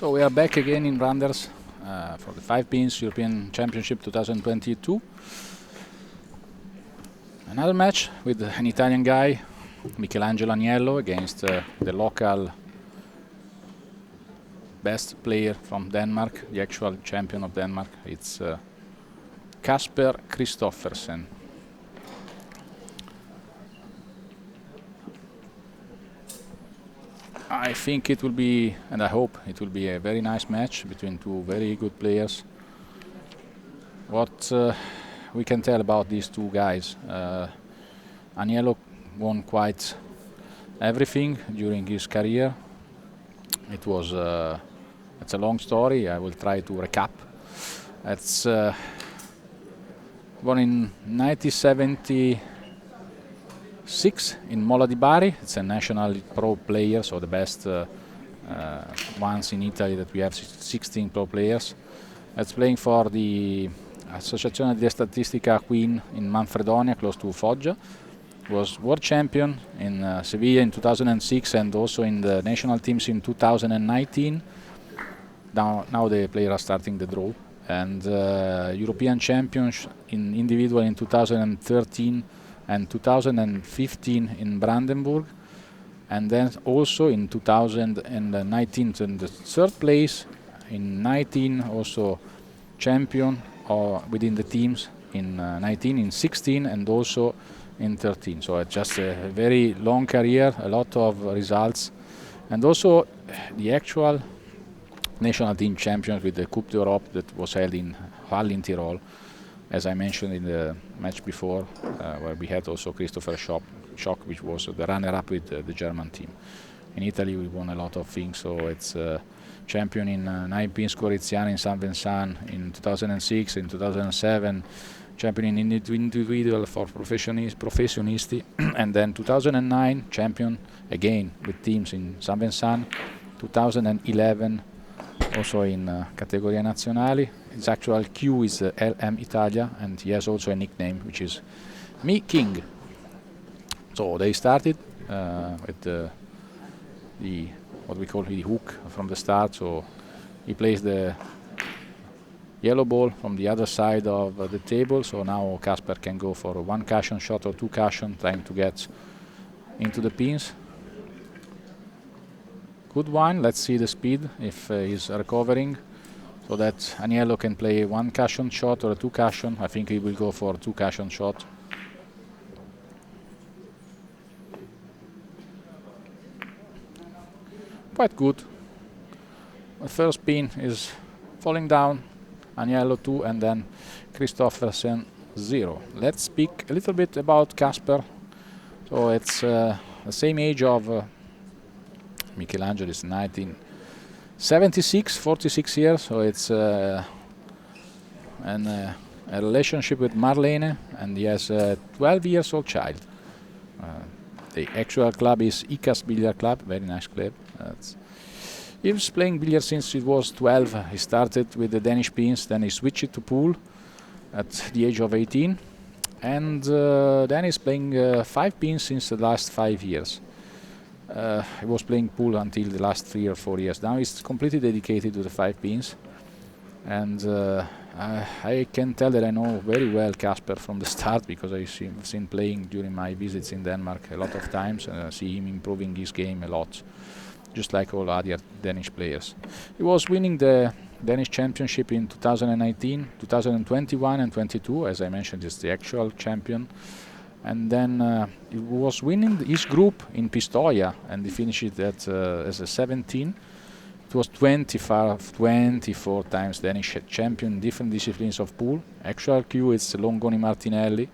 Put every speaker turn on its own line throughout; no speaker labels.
So we are back again in Randers for the 5 Pins European Championship 2022. Another match with an Italian guy, Michelangelo Aniello, against the local best player from Denmark, the actual champion of Denmark. It's Kasper Kristoffersen. I think it will be, and I hope it will be, a very nice match between two very good players. What we can tell about these two guys, Aniello won quite everything during his career. It was it's a long story. I will try to recap. It's born in 1976 in Mola di Bari. It's a national pro player, so the best ones in Italy that we have 16 pro players. It's playing for the Associazione di Statistica Queen in Manfredonia, close to Foggia. Was world champion in Sevilla in 2006 and also in the national teams in 2019. Now the players are starting the draw. And European champions in individual in 2013 and 2015 in Brandenburg, and then also in 2019 in the third place, in 19 also champion within the teams in 19, in 16 and also in 13. So it's just a very long career, a lot of results, and also the actual national team champions with the Coupe d'Europe that was held in Hall in Tirol, as I mentioned in the match before, where we had also Christopher Schock, which was the runner-up with the German team. In Italy we won a lot of things, so it's champion in 9 Pins Coriziano in San Vincent in 2006, in 2007, champion in individual for professionisti, and then 2009 champion again with teams in San Vincent, 2011 also in categoria nazionali. His actual Q is LM Italia, and he has also a nickname which is Me King. So they started with the what we call the hook from the start. So he plays the yellow ball from the other side of the table. So now Kasper can go for a 1 cushion shot or 2 cushion, trying to get into the pins. Good one. Let's see the speed if he's recovering, so that Aniello can play 1 cushion shot or a 2 cushion. I think he will go for 2 cushion shot. Quite good. The first pin is falling down. Aniello 2 and then Kristoffersen 0. Let's speak a little bit about Kasper. So it's the same age of Michelangelo, is 1976, 46 years. So it's a relationship with Marlene, and he has a 12 years old child. The actual club is ICAS Billiard Club, very nice club. He was playing billiard since he was 12. He started with the Danish pins, then he switched to pool at the age of 18, and then he's playing 5 pins since the last 5 years. He was playing pool until the last 3 or 4 years. Now he's completely dedicated to the 5 pins, and I can tell that I know very well Kasper from the start, because I've seen playing during my visits in Denmark a lot of times, and I see him improving his game a lot, just like all other Danish players. He was winning the Danish championship in 2019, 2021 and 22. As I mentioned, he's the actual champion. And then he was winning his group in Pistoia, and he finished it as a 17. It was 24 times Danish champion in different disciplines of pool. Actual Q is Longoni Martinelli,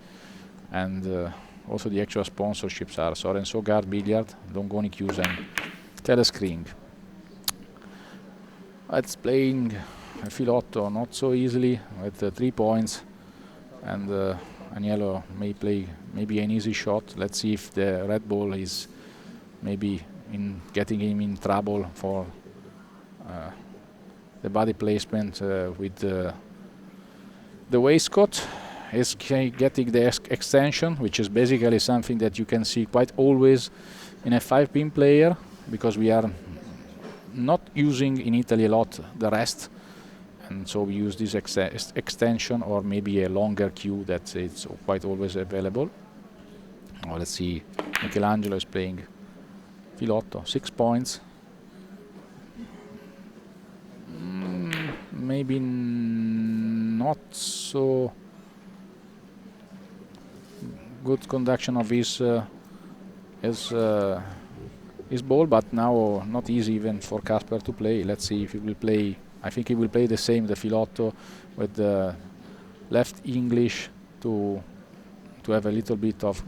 and also the actual sponsorships are Soren Sogard Billiard, Longoni Qs and Teleskring. It's playing a filotto not so easily with 3 points, and Aniello may play maybe an easy shot. Let's see if the red ball is maybe getting him in trouble for the body placement with the waistcoat. Is getting the extension, which is basically something that you can see quite always in a 5-pin player, because we are not using in Italy a lot the rest, and so we use this extension or maybe a longer cue that it's quite always available. Now let's see, Michelangelo is playing Filotto, 6 points. Maybe not so good conduction of his ball, but now not easy even for Kasper to play. Let's see if he will play. I think he will play the same, the Filotto, with the left English to have a little bit of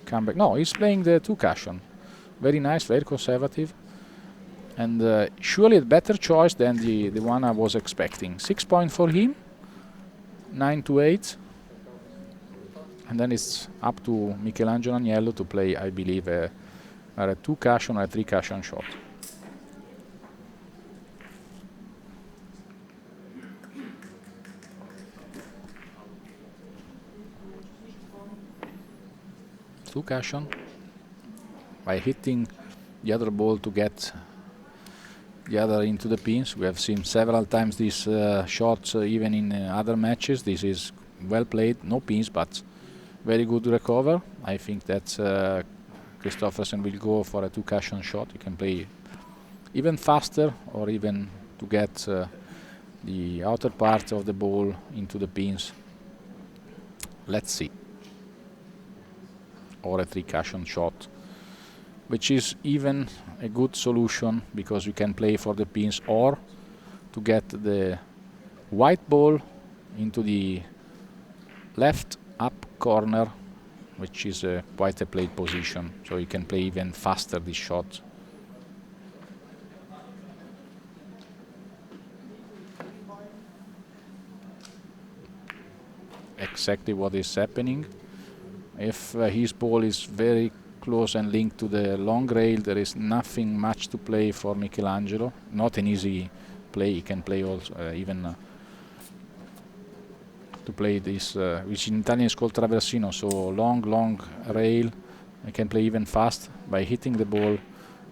comeback. No, he's playing the 2 cushion. Very nice, very conservative, and surely a better choice than the one I was expecting. 6 points for him, 9-8, and then it's up to Michelangelo Aniello to play, I believe, a 2 cushion or a 3 cushion shot. Two cushion by hitting the other ball to get the other into the pins. We have seen several times these shots even in other matches. This is well played, no pins, but very good recover. I think that Kristoffersen will go for a 2 cushion shot. You can play even faster or even to get the outer part of the ball into the pins. Let's see. Or a 3 cushion shot, which is even a good solution because you can play for the pins or to get the white ball into the left up corner, which is quite a played position, so you can play even faster this shot. Exactly what is happening. If his ball is very close and linked to the long rail, there is nothing much to play for Michelangelo. Not an easy play. He can play also even to play this, which in Italian is called traversino, so long rail. He can play even fast by hitting the ball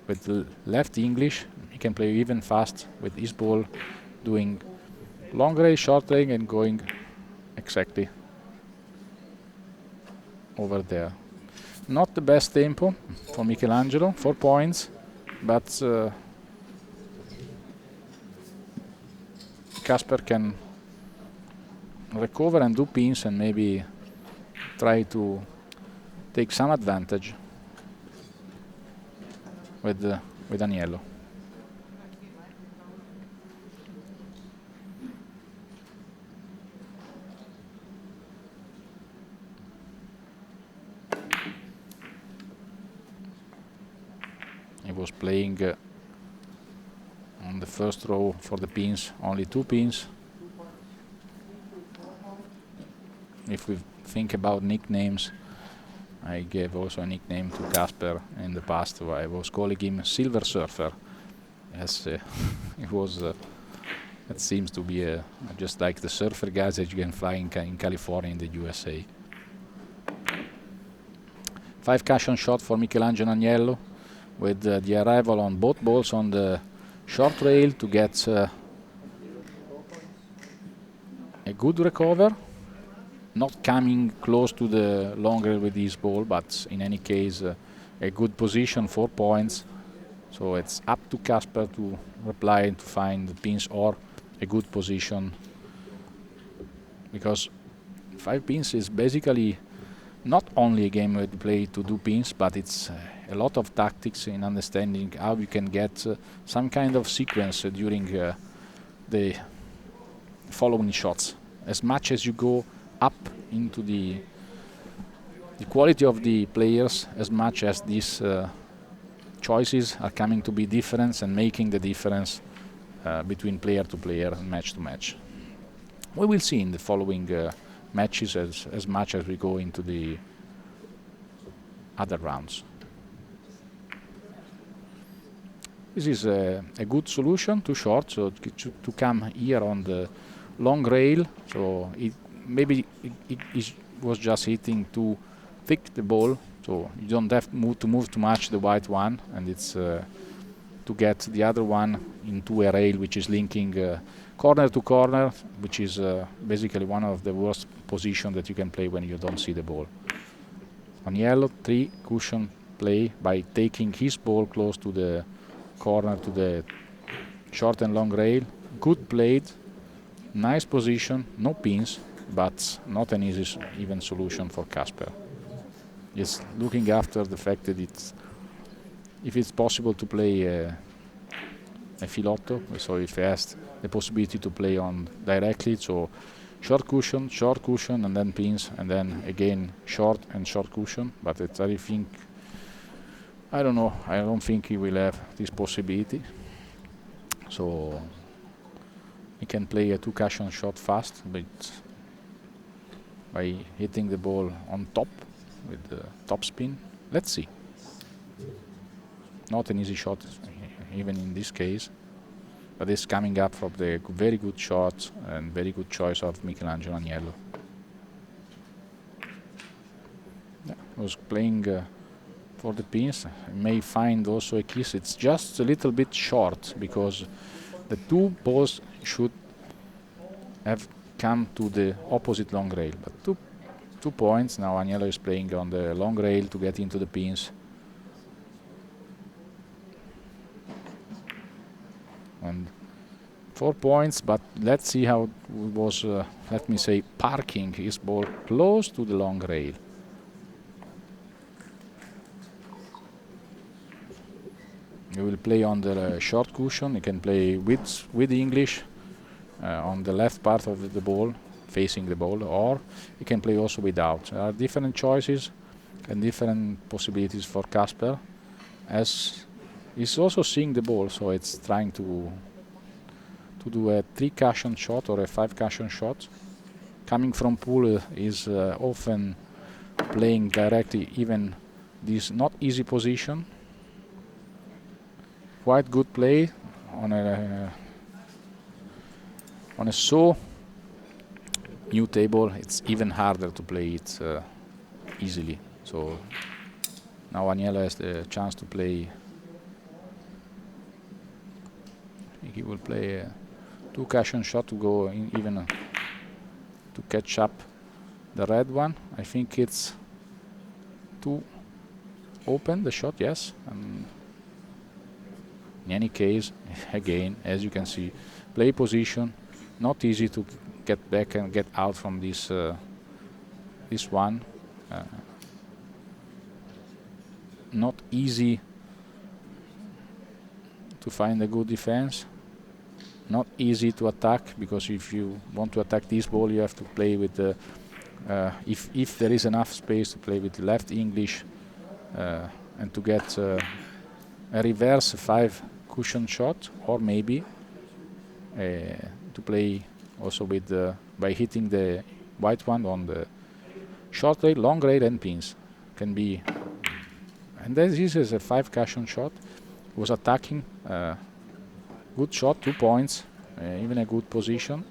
with the left English. He can play even fast with his ball, doing long rail, short rail, and going exactly over there. Not the best tempo for Michelangelo, 4 points, but Kasper can recover and do pins and maybe try to take some advantage with Aniello. He was playing on the first row for the pins, only 2 pins. If we think about nicknames, I gave also a nickname to Kasper in the past. I was calling him Silver Surfer. Yes, it was. It seems to be just like the surfer guys that you can fly in California in the USA. 5 cushion shot for Michelangelo Aniello, with the arrival on both balls on the short rail to get a good recover. Not coming close to the long rail with his ball, but in any case a good position, 4 points. So it's up to Kasper to reply and to find the pins or a good position, because 5 pins is basically not only a game where you play to do pins, but it's a lot of tactics in understanding how you can get some kind of sequence during the following shots. As much as you go up into the quality of the players, as much as these choices are coming to be different and making the difference between player to player and match to match. We will see in the following matches as much as we go into the other rounds. This is a good solution, too short, so to come here on the long rail. So maybe it was just hitting too thick the ball, so you don't have to move too much the white one, and it's to get the other one into a rail which is linking corner to corner, which is basically one of the worst positions that you can play when you don't see the ball. Aniello 3 cushion play by taking his ball close to the corner, to the short and long rail. Good played, nice position, no pins, but not an easy even solution for Kasper. He's looking after the fact that if it's possible to play a filotto, so if he has the possibility to play on directly, so short cushion, and then pins, and then again short and short cushion. But I don't know. I don't think he will have this possibility. So he can play a 2 cushion shot fast, but by hitting the ball on top with the top spin. Let's see. Not an easy shot, even in this case. But it's coming up from the very good shot and very good choice of Michelangelo Aniello. Yeah, was playing for the pins. May find also a kiss. It's just a little bit short because the two balls should have come to the opposite long rail. But 2 points. Now Aniello is playing on the long rail to get into the pins. And 4 points, but let's see how it was, let me say, parking his ball close to the long rail. He will play on the short cushion. He can play with English on the left part of the ball, facing the ball, or he can play also without. There are different choices and different possibilities for Kasper, as he's also seeing the ball, so it's trying to do a 3 cushion shot or a 5 cushion shot. Coming from pool is often playing directly even this not easy position. Quite good play on a so new table. It's even harder to play it easily. So now Aniello has the chance to play. I think he will play a 2 cushion shot to go in, even to catch up the red one. I think it's too open, the shot, yes. In any case, again, as you can see, play position, not easy to get back and get out from this one. Not easy to find a good defense. Not easy to attack, because if you want to attack this ball, you have to play with the if there is enough space to play with the left English and to get a reverse 5 cushion shot, or maybe to play also with by hitting the white one on the short rail, long rail, and pins. Can be, and this is a 5 cushion shot. Was attacking. Good shot, 2 points, even a good position.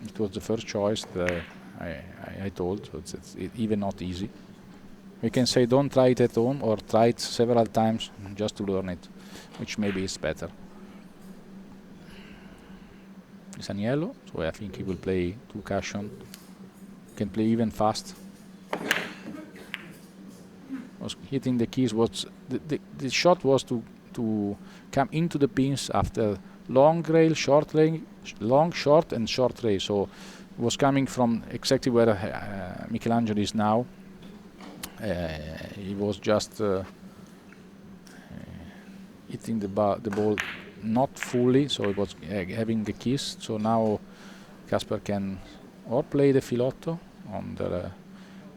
It was the first choice that I told, so it's even not easy. We can say don't try it at home, or try it several times just to learn it, which maybe is better. It's Aniello, so I think he will play 2 cushion. Can play even fast. Was hitting the keys. Was the shot was to come into the pins after long rail, short rail, long, short, and short rail. So it was coming from exactly where Michelangelo is now. He was just hitting the ball not fully, so it was having the keys. So now Kasper can or play the filotto on the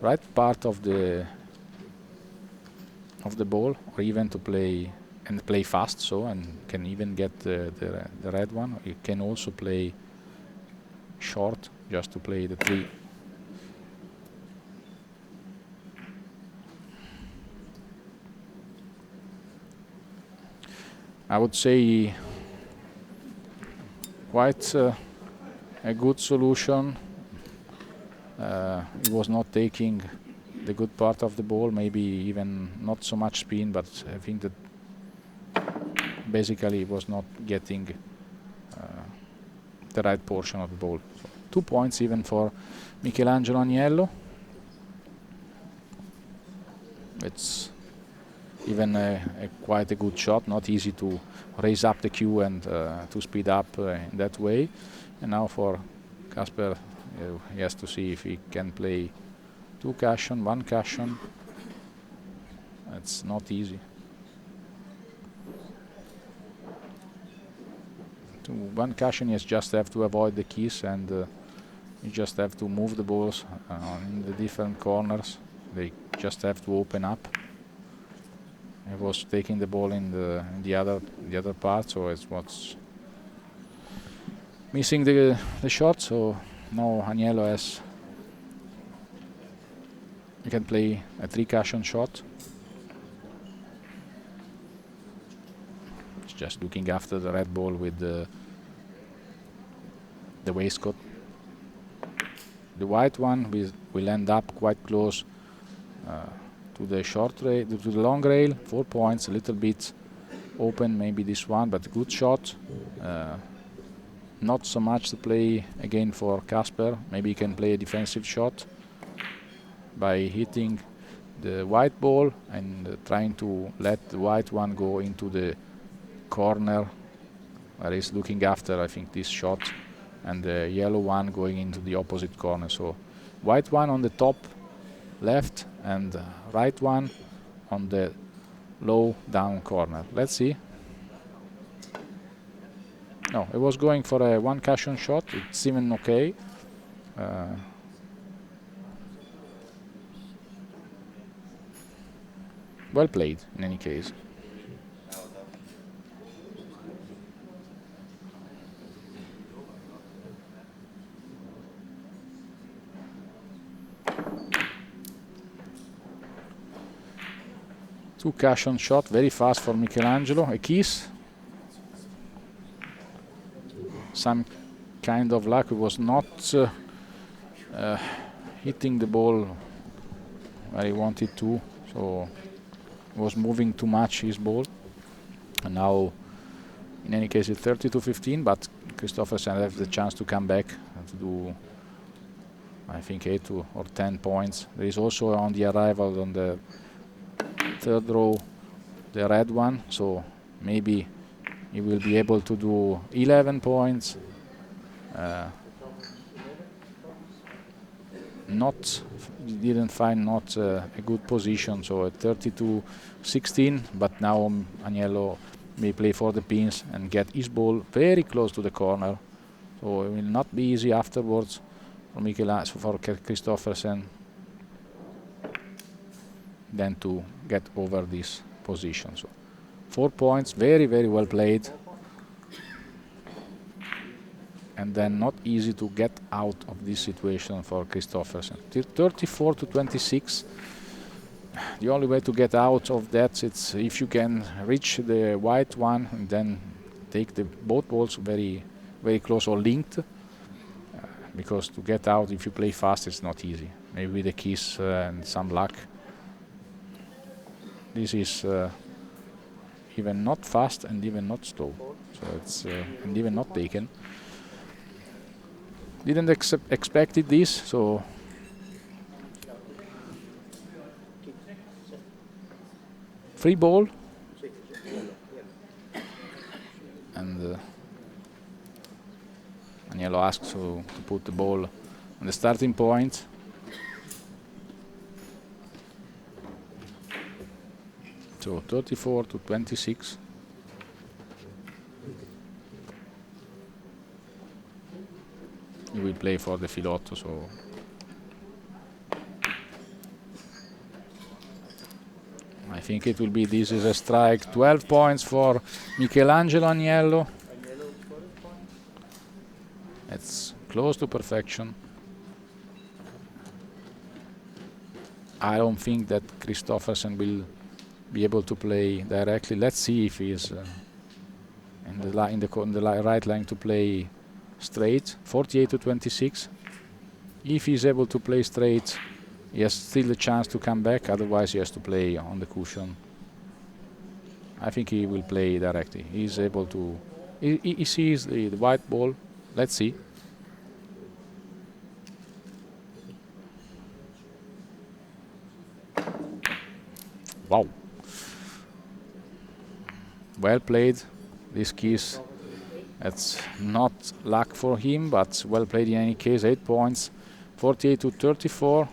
right part of the ball, or even to play fast, so, and can even get the red one. You can also play short, just to play the 3. I would say quite a good solution. He was not taking the good part of the ball, maybe even not so much spin, but I think that basically was not getting the right portion of the ball. So 2 points even for Michelangelo Aniello. It's even quite a good shot, not easy to raise up the cue and to speed up in that way. And now for Kasper, he has to see if he can play 2 cushion, 1 cushion. It's not easy. To 1 cushion, you just have to avoid the keys, and you just have to move the balls in the different corners. They just have to open up. He was taking the ball in the other part, so it was missing the shot. So now Aniello he can play a 3 cushion shot. It's just looking after the red ball with the waistcoat. The white one will end up quite close to the short rail, to the long rail. 4 points, a little bit open, maybe this one, but good shot. Not so much to play again for Kasper. Maybe he can play a defensive shot by hitting the white ball and trying to let the white one go into the corner where he's looking after, I think, this shot, and the yellow one going into the opposite corner. So white one on the top left and right one on the low down corner. Let's see. No, it was going for a 1 cushion shot. It's even okay. Well played in any case. Two cushion shot, very fast for Michelangelo. A kiss. Some kind of luck. He was not hitting the ball where he wanted to, so he was moving too much his ball. And now, in any case, it's 30-15, but Kristoffersen has the chance to come back and to do, I think, 8 or 10 points. There is also on the arrival on the 3rd row the red one, so maybe he will be able to do 11 points. Didn't find a good position, so at 32-16, but now Aniello may play for the pins and get his ball very close to the corner, so it will not be easy afterwards for Kristoffersen then to get over this position. So 4 points, very, very well played. And then not easy to get out of this situation for Kristoffersen. 34-26. The only way to get out of that is if you can reach the white one and then take both balls very, very close or linked. Because to get out, if you play fast, it's not easy. Maybe with a kiss and some luck. This is even not fast and even not slow, so it's and even not taken. Didn't expected this, so free ball, and Aniello asks to put the ball on the starting point. So 34-26. He will play for the filotto, so I think it will be, this is a strike. 12 points for Michelangelo Aniello. It's close to perfection. I don't think that Kristoffersen will be able to play directly. Let's see if he is in the right line to play straight. 48-26. If he's able to play straight, He has still a chance to come back, otherwise he has to play on the cushion. I think he will play directly. He's able to... He sees the white ball. Let's see. Wow. Well played. This kiss. That's not luck for him, but well played in any case. 8 points. 48 to 34.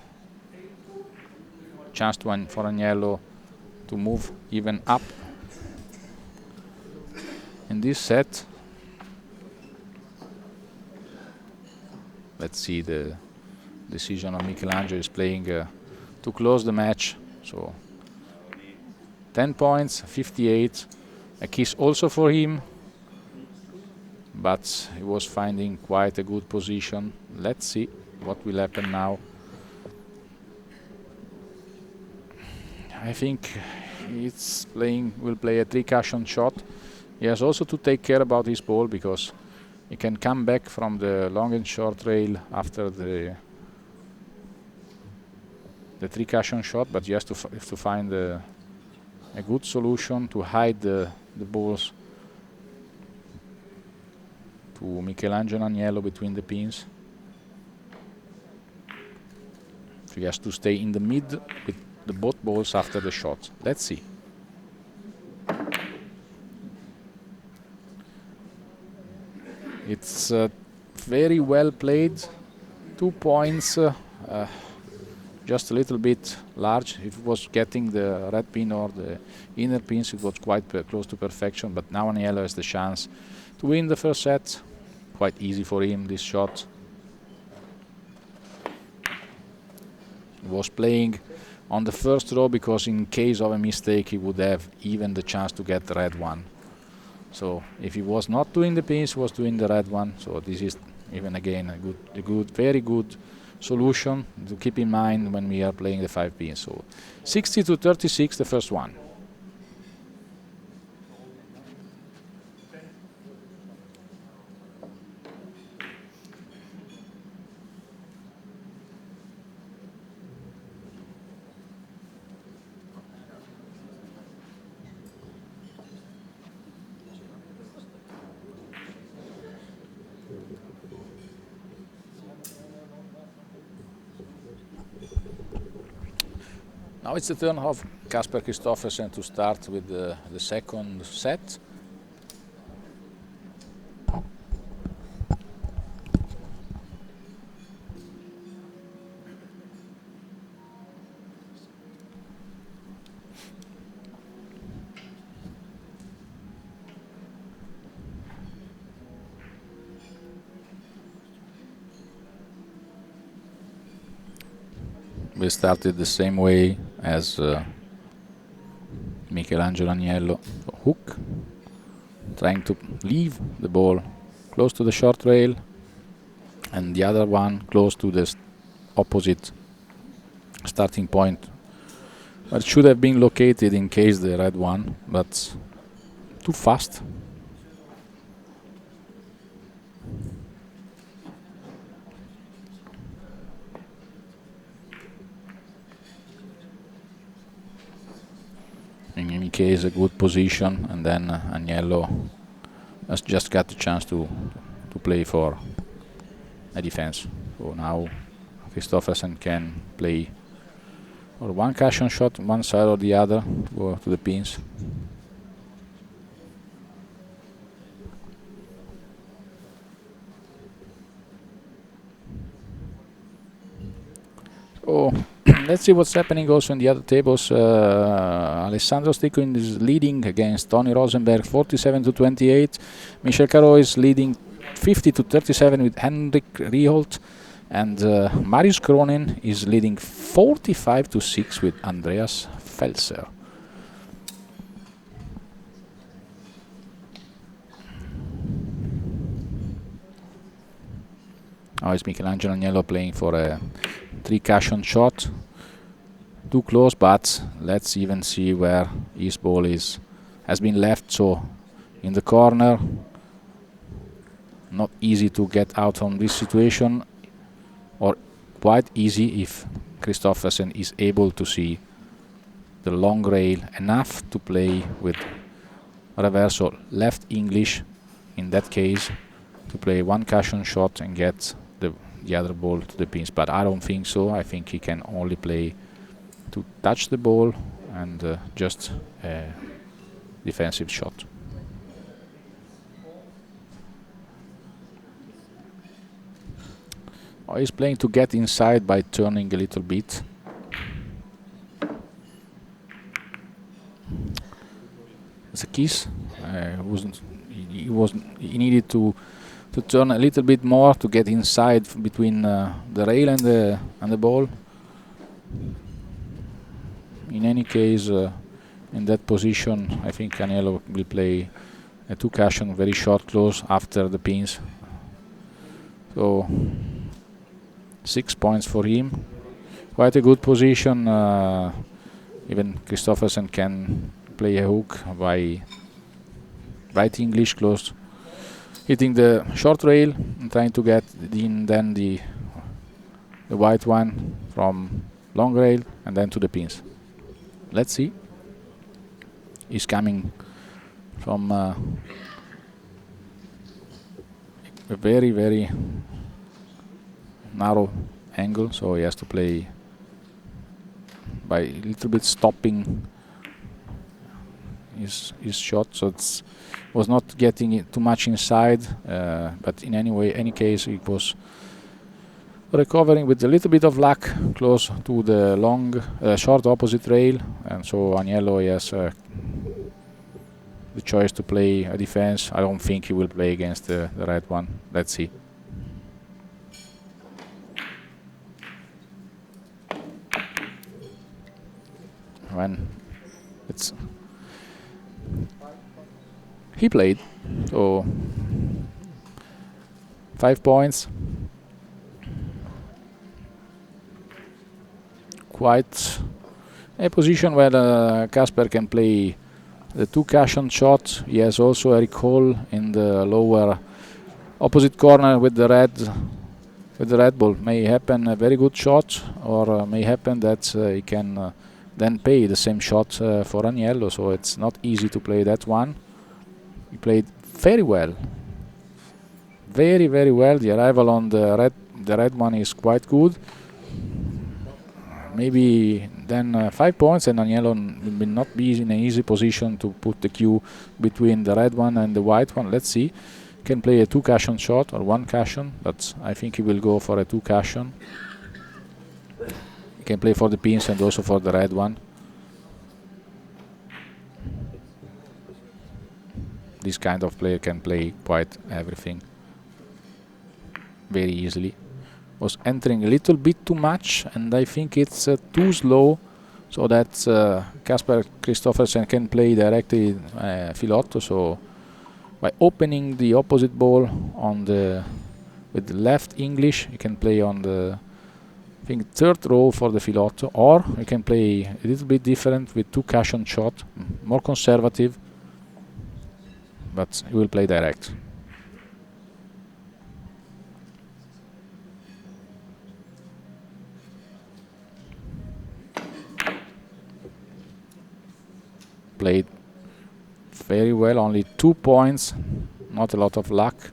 Chance for Aniello to move even up in this set. Let's see the decision of Michelangelo. Is playing to close the match. So 10 points, 58. A kiss also for him, but he was finding quite a good position. Let's see what will happen now. I think will play a 3 cushion shot. He has also to take care about his ball, because he can come back from the long and short rail after the 3 cushion shot, but he has to find a good solution to hide the balls to Michelangelo Aniello between the pins. So he has to stay in the mid with the both balls after the shot. Let's see. It's very well played. 2 points. Just a little bit large. If it was getting the red pin or the inner pins, it was quite close to perfection. But now Aniello has the chance to win the first set. Quite easy for him, this shot. He was playing on the first row, because in case of a mistake he would have even the chance to get the red one. So if he was not doing the pins, he was doing the red one. So this is even again a very good solution to keep in mind when we are playing the 5 pins. So 60 to 36, the first one. Now it's the turn of Kasper Kristoffersen to start with the second set. We started the same way as Michelangelo Aniello. Hook, trying to leave the ball close to the short rail, and the other one close to the opposite starting point. It should have been located in case the red one, but too fast. In any case, a good position, and then Aniello has just got the chance to play for a defense. So now Kristoffersen can play or 1 cushion shot, one side or the other, go to the pins. So let's see what's happening also in the other tables. Alessandro Sticco is leading against Tony Rosenberg 47 to 28. Michel Caro is leading 50 to 37 with Henrik Rieholt, and Marius Kronin is leading 45 to 6 with Andreas Felser. Now it's Michelangelo Aniello playing for a 3 cushion shot. Too close, but let's even see where his ball has been left. So in the corner, not easy to get out from this situation, or quite easy if Kristoffersen is able to see the long rail enough to play with reverso left English, in that case, to play one cushion shot and get the other ball to the pins. But I don't think so. I think he can only play to touch the ball and just a defensive shot. He's playing to get inside by turning a little bit. It's a kiss. He needed to turn a little bit more to get inside between the rail and the ball. In any case, in that position, I think Aniello will play a two cushion, very short close after the pins. So 6 points for him. Quite a good position. Even Kristoffersen can play a hook by right English close, hitting the short rail and trying to get in then the white one from long rail and then to the pins. Let's see. He's coming from a very, very narrow angle, so he has to play by a little bit stopping his shot, so it was not getting it too much inside, but in any case, he was recovering with a little bit of luck close to the short opposite rail, and so Aniello has the choice to play a defense. I don't think he will play against the red one. Let's see. When he played, so 5 points. Quite a position where Kasper can play the two cushion shot. He has also a recall in the lower opposite corner with the red ball. May happen a very good shot, or may happen that he can then pay the same shot for Aniello, so it's not easy to play that one. He played very well, very, very well. The arrival on the red one is quite good. Maybe then 5 points, and Aniello will not be in an easy position to put the cue between the red one and the white one. Let's see. Can play a two cushion shot or one cushion, but I think he will go for a two cushion. He can play for the pins and also for the red one. This kind of player can play quite everything very easily. Was entering a little bit too much, and I think it's too slow, so that Kasper Kristoffersen can play directly filotto. So by opening the opposite ball with the left English, you can play on the third row for the filotto, or you can play a little bit different with two cushion shot, more conservative, but you will play direct. Played very well, only 2 points, not a lot of luck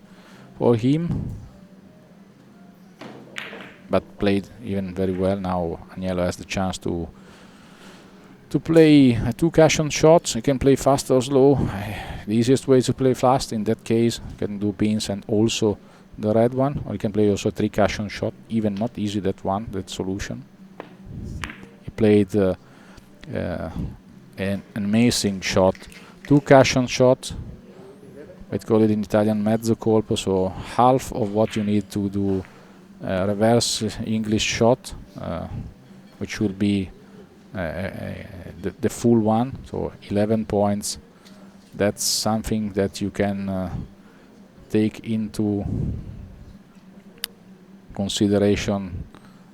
for him, but played even very well. Now Aniello has the chance to play a two cushion shots. He can play fast or slow. The easiest way to play fast in that case, you can do pins and also the red one, or you can play also a three cushion shot. Even not easy, that solution. He played an amazing shot, two cushion shot. I call it in Italian mezzo colpo, so half of what you need to do reverse English shot, which will be the full one, so 11 points. That's something that you can take into consideration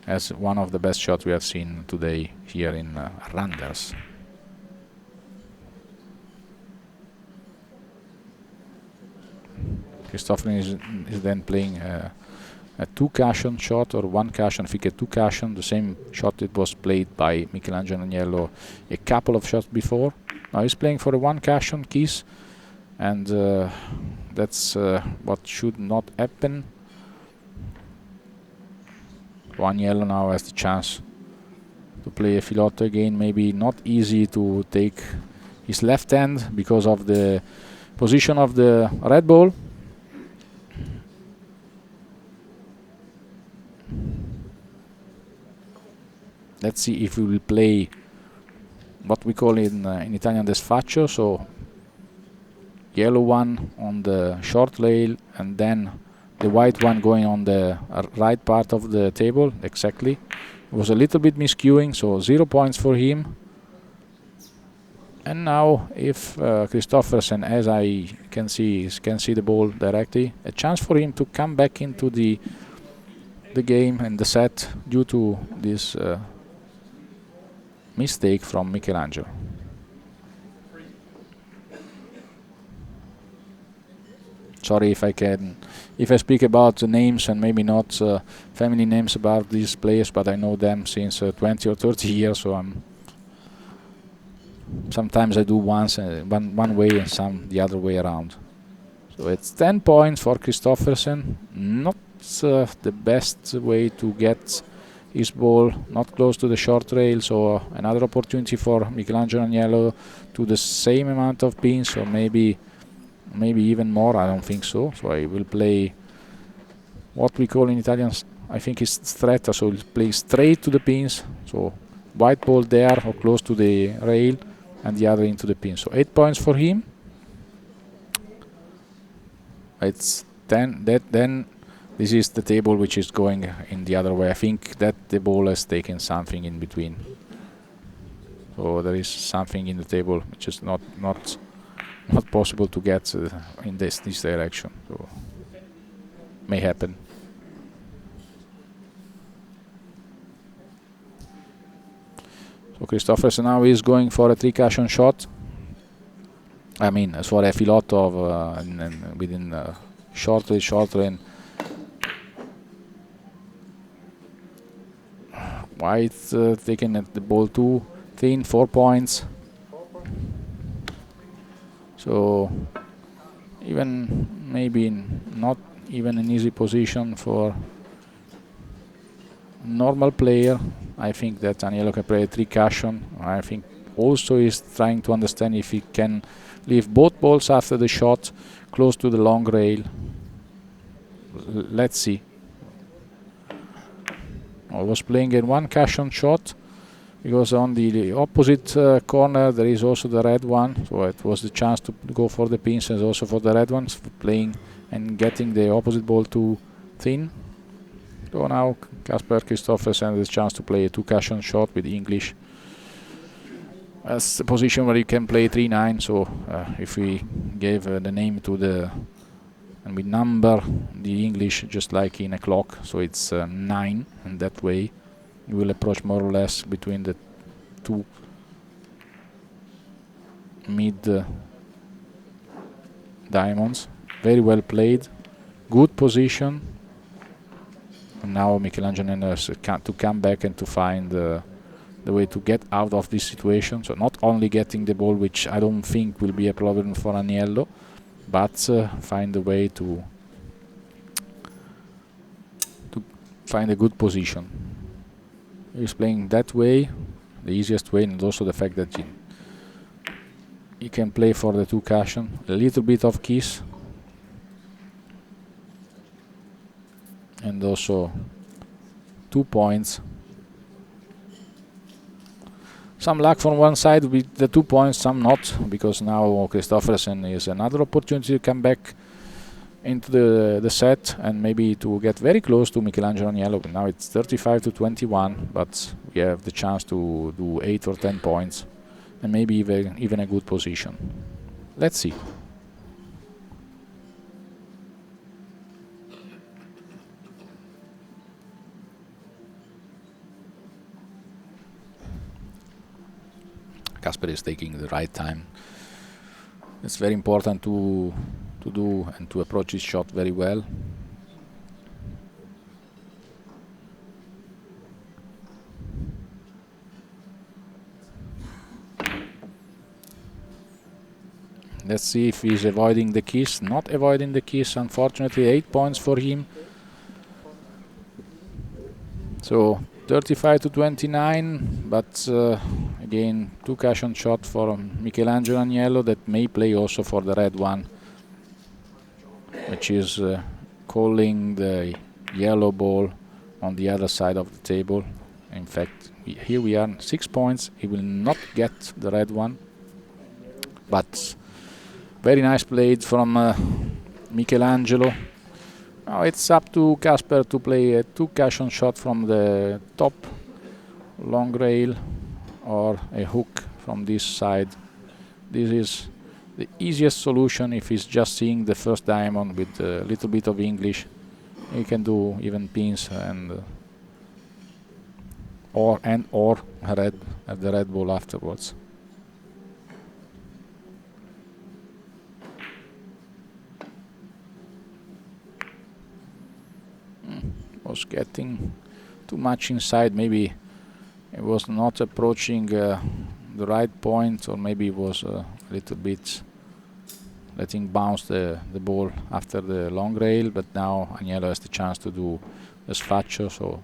as one of the best shots we have seen today here in Randers. Kristoffersen is then playing a two cushion shot or one cushion. I think a two cushion, the same shot that was played by Michelangelo Aniello a couple of shots before. Now he's playing for a one cushion kiss, and that's what should not happen. Aniello now has the chance to play a filotto again. Maybe not easy to take his left hand because of the position of the red ball. Let's see if we will play what we call in Italian desfaccio, so yellow one on the short rail and then the white one going on the right part of the table. Exactly. It was a little bit miscuing, so 0 points for him. And now if Kristoffersen, as I can see the ball directly, a chance for him to come back into the game and the set due to this mistake from Michelangelo. Sorry if I speak about the names and maybe not family names about these players, but I know them since 20 or 30 years, so sometimes I do one way and some the other way around. So it's 10 points for Kristoffersen. Not the best way to get his ball, not close to the short rail, so another opportunity for Michelangelo Aniello to the same amount of pins, or maybe even more. I don't think so. So I will play what we call in Italian, I think it's stretta, so he'll play straight to the pins, so white ball there or close to the rail and the other into the pin. So 8 points for him. It's 10. Then this is the table which is going in the other way. I think that the ball has taken something in between. So there is something in the table which is not possible to get in this direction. So may happen. So Kristoffersen now is going for a 3 cushion shot. I mean, for a filotto of within short range. White taking the ball too thin, 4 points. So even maybe not even an easy position for normal player. I think that Aniello can play a 3 cushion. I think also is trying to understand if he can leave both balls after the shot close to the long rail. Let's see. I was playing a 1 cushion shot because on the opposite corner there is also the red one, so it was the chance to go for the pins and also for the red ones, playing and getting the opposite ball too thin. So now Kasper Kristoffersen has a chance to play a 2 cushion shot with English. That's the position where you can play 3-9, so if we gave the name to the, and we number the English just like in a clock, so it's 9, and that way you will approach more or less between the 2 mid diamonds. Very well played, good position. And now Michelangelo has to come back and to find the way to get out of this situation. So not only getting the ball, which I don't think will be a problem for Aniello, but find a way to find a good position. He's playing that way, the easiest way, and also the fact that he can play for the 2 cushion. A little bit of kiss. And also 2 points. Some luck from one side with the 2 points, some not, because now Kristoffersen is another opportunity to come back into the set and maybe to get very close to Michelangelo Aniello. Now it's 35-21, but we have the chance to do 8 or 10 points and maybe even a good position. Let's see. Kasper is taking the right time. It's very important to do and to approach his shot very well. Let's see if he's avoiding the kiss. Not avoiding the kiss, unfortunately. 8 points for him. So 35 to 29, but again, 2 cash-on shot for Michelangelo Aniello that may play also for the red one, which is calling the yellow ball on the other side of the table. In fact, here we are, 6 points. He will not get the red one, but very nice played from Michelangelo. Now it's up to Kasper to play a 2 cash-on shot from the top long rail or a hook from this side. This is the easiest solution if he's just seeing the first diamond with a little bit of English. He can do even pins and or red at the red ball afterwards. Was getting too much inside. Maybe it was not approaching the right point, or maybe it was a little bit letting bounce the ball after the long rail. But now Aniello has the chance to do a sfaccio, so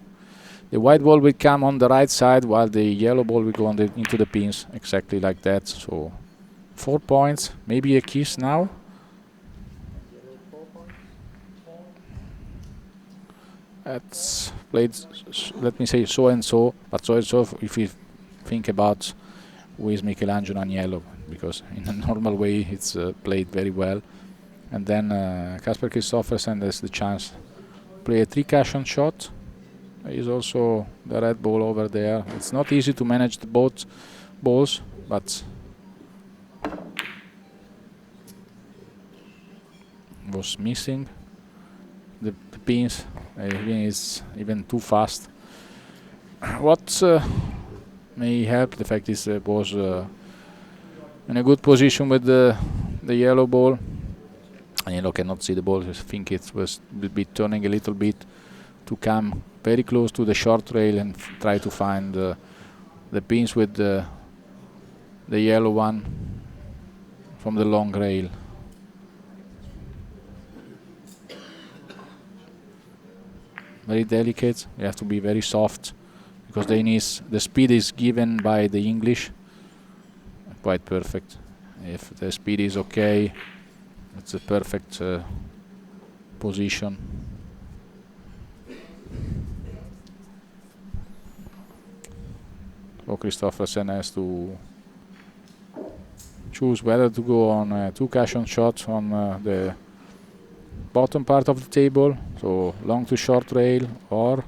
the white ball will come on the right side while the yellow ball will go into the pins, exactly like that. So 4 points, maybe a kiss now. It's played, let me say, so and so, but so and so if you think about who is Michelangelo Aniello, because in a normal way it's played very well. And then Kasper Kristoffersen has the chance to play a 3 cash-on shot. Is also the red ball over there. It's not easy to manage the both balls, but was missing the pins. Is even too fast. What may help the fact is was in a good position with the yellow ball. Aniello cannot see the ball. I think it will be turning a little bit to come very close to the short rail and try to find the pins with the yellow one from the long rail. Very delicate. You have to be very soft because the speed is given by the English. Quite perfect. If the speed is okay, it's a perfect position. So Kristoffersen has to choose whether to go on 2 cash-on shots on the bottom part of the table, so long to short rail, or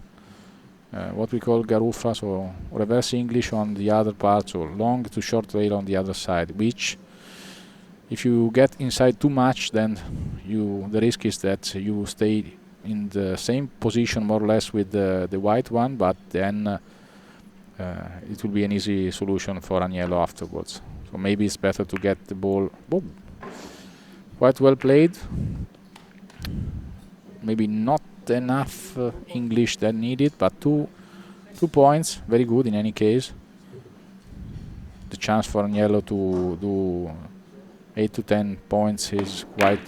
what we call garuffa, so reverse English on the other part, so long to short rail on the other side, which if you get inside too much, then the risk is that you stay in the same position more or less with the white one, but then it will be an easy solution for Aniello afterwards. So maybe it's better to get the ball. Boom. Quite well played. Maybe not enough English that needed, but 2 points, very good in any case. The chance for Aniello to do 8 to 10 points is quite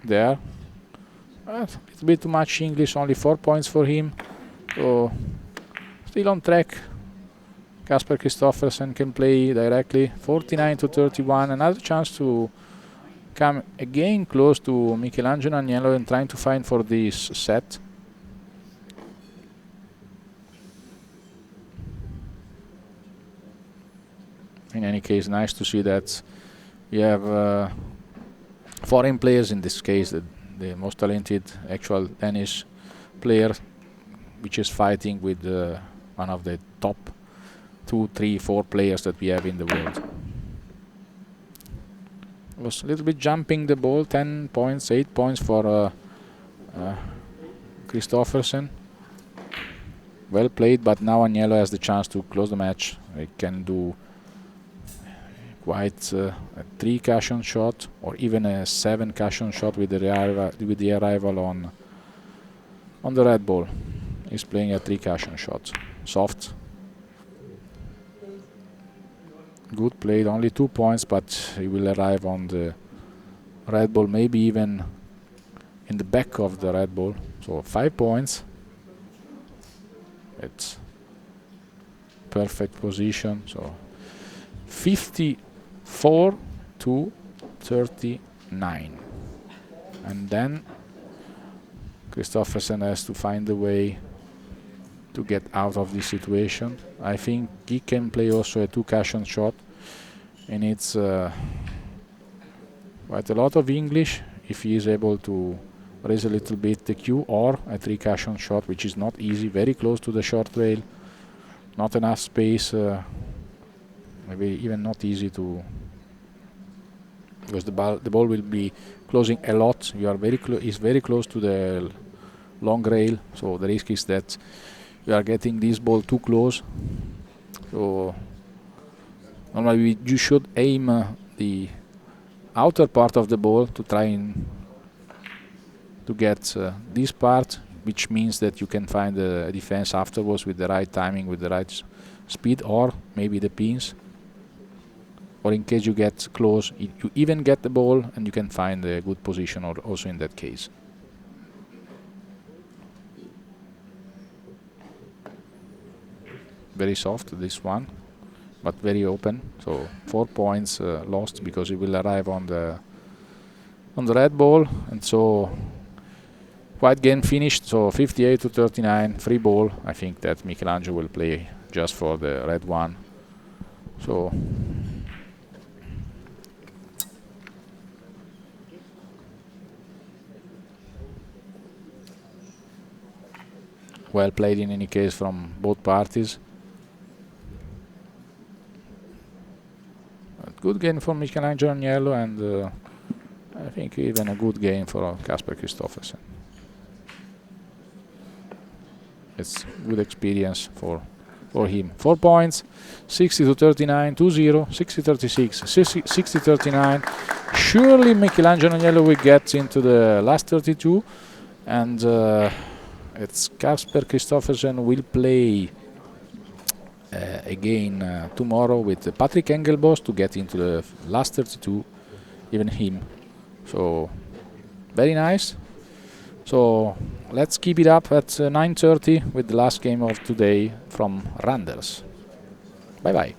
there. It's a bit too much English, only 4 points for him. So still on track. Kasper Kristoffersen can play directly. 49 to 31, another chance to come again close to Michelangelo Aniello and trying to find for this set. In any case, nice to see that we have foreign players, in this case the most talented actual Danish player, which is fighting with one of the top 2, 3, 4 players that we have in the world. Was a little bit jumping the ball. 10 points, 8 points for Kristoffersen. Well played, but now Aniello has the chance to close the match. He can do quite a 3 cash-on shot, or even a 7 cash-on shot with the arrival on the red ball. He's playing a 3 cash-on shot. Soft. Good played, only 2 points, but he will arrive on the red ball, maybe even in the back of the red ball. So 5 points. It's perfect position. So 54 to 39. And then Kristoffersen has to find a way to get out of this situation. I think he can play also a 2-cushion shot. He needs quite a lot of English if he is able to raise a little bit the cue, or a 3-cushion shot, which is not easy, very close to the short rail, not enough space, maybe even not easy to, because the ball will be closing a lot. You are is very close to the long rail, so the risk is that you are getting this ball too close. So normally you should aim the outer part of the ball to try to get this part, which means that you can find a defense afterwards with the right timing, with the right speed, or maybe the pins. Or in case you get close, you even get the ball and you can find a good position also in that case. Very soft, this one, but very open. So 4 points lost because he will arrive on the red ball, and so white game finished. So 58 to 39, free ball. I think that Michelangelo will play just for the red one. So well played in any case from both parties. Good game for Michelangelo Aniello, and I think even a good game for Kasper Kristoffersen. It's good experience for him. 4 points, 60 to 39, 2-0, 60-36, 60-39. Surely Michelangelo Aniello will get into the last 32, and it's Kasper Kristoffersen will play again tomorrow with Patrick Engelbos to get into the last 32, even him. So very nice. So let's keep it up at 9:30 with the last game of today from Randers. Bye bye.